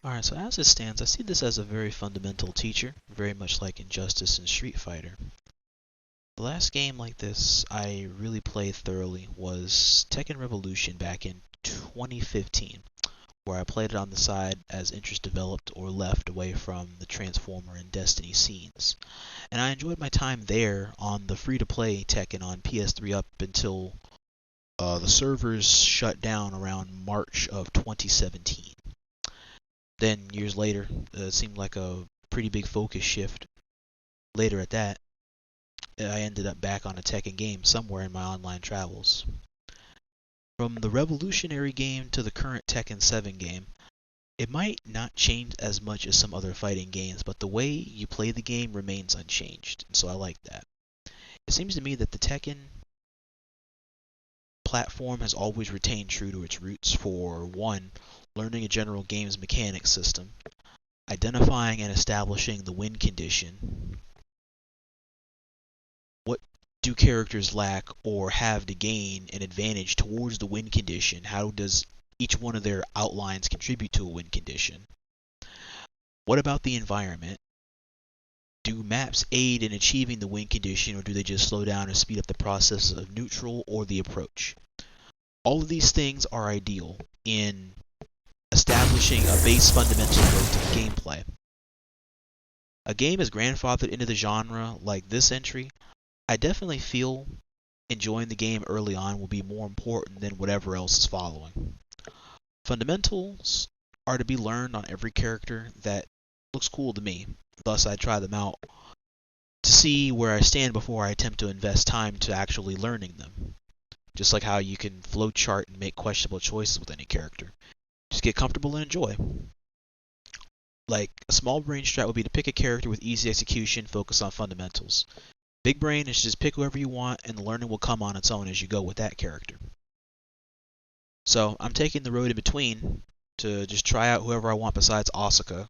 Alright, so as it stands, I see this as a very fundamental teacher, very much like Injustice and Street Fighter. The last game like this I really played thoroughly was Tekken Revolution back in 2015, where I played it on the side as interest developed or left away from the Transformer and Destiny scenes. And I enjoyed my time there on the free-to-play Tekken on PS3 up until the servers shut down around March of 2017. Then years later, it seemed like a pretty big focus shift. Later at that, I ended up back on a Tekken game somewhere in my online travels. From the revolutionary game to the current Tekken 7 game, it might not change as much as some other fighting games, but the way you play the game remains unchanged, and so I like that. It seems to me that the Tekken platform has always retained true to its roots for, one, learning a general game's mechanics system, identifying and establishing the win condition, what do characters lack or have to gain an advantage towards the win condition, how does each one of their outlines contribute to a win condition, what about the environment, do maps aid in achieving the win condition or do they just slow down and speed up the process of neutral or the approach. All of these things are ideal in establishing a base fundamental growth in gameplay. A game is grandfathered into the genre like this entry, I definitely feel enjoying the game early on will be more important than whatever else is following. Fundamentals are to be learned on every character that looks cool to me, thus I try them out to see where I stand before I attempt to invest time to actually learning them. Just like how you can flowchart and make questionable choices with any character. Just get comfortable and enjoy. Like, a small brain strat would be to pick a character with easy execution, focus on fundamentals. Big brain is just pick whoever you want, and the learning will come on its own as you go with that character. So, I'm taking the road in between to just try out whoever I want besides Asuka,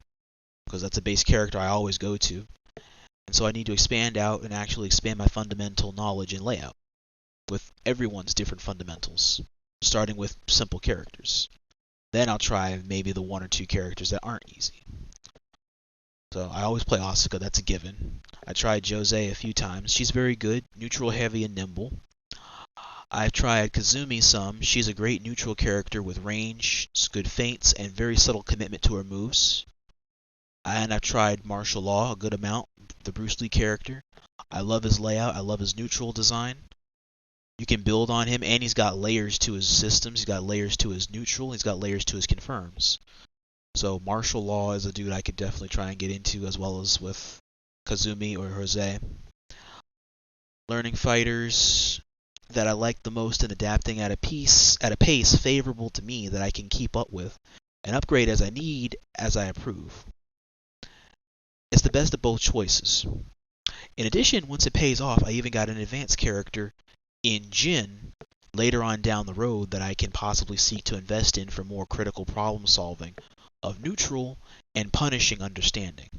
because that's a base character I always go to. And so I need to expand out and actually expand my fundamental knowledge and layout, with everyone's different fundamentals, starting with simple characters. Then I'll try maybe the one or two characters that aren't easy. So I always play Asuka, that's a given. I tried Jose a few times. She's very good, neutral, heavy, and nimble. I've tried Kazumi some. She's a great neutral character with range, good feints, and very subtle commitment to her moves. And I've tried Martial Law a good amount, the Bruce Lee character. I love his layout, I love his neutral design. You can build on him, and he's got layers to his systems. He's got layers to his neutral. He's got layers to his confirms. So Martial Law is a dude I could definitely try and get into, as well as with Kazumi or Jose. Learning fighters that I like the most and adapting at a pace favorable to me that I can keep up with, and upgrade as I need, as I approve. It's the best of both choices. In addition, once it pays off, I even got an advanced character in Jin later on down the road that I can possibly seek to invest in for more critical problem solving of neutral and punishing understanding.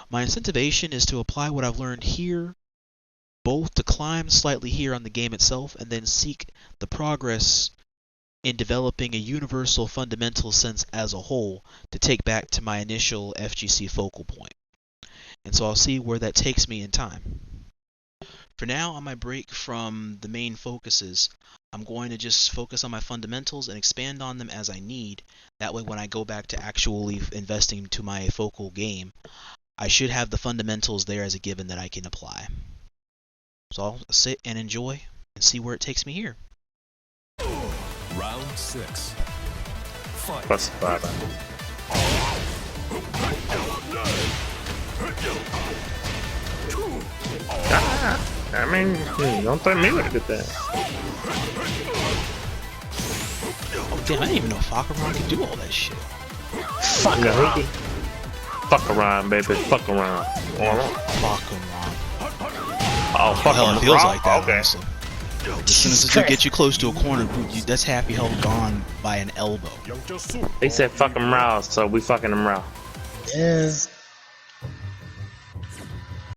My incentivation is to apply what I've learned here, both to climb slightly here on the game itself and then seek the progress in developing a universal fundamental sense as a whole to take back to my initial FGC focal point. And so I'll see where that takes me in time. For now, on my break from the main focuses, I'm going to just focus on my fundamentals and expand on them as I need. That way when I go back to actually investing to my focal game, I should have the fundamentals there as a given that I can apply. So I'll sit and enjoy and see where it takes me here. Round 6. Fight. Plus 5. I mean, don't throw me with a good thing. Oh damn, I didn't even know Fakaron could do all that shit. Fuck around. Fuck around, baby. Fuck around. Fakaron. Oh, fuck Hell, around. it feels like that, Okay. honestly. As soon as you get you close to a corner boot, that's half your health gone by an elbow. They said fuck him raw, so we fucking him raw. Yes.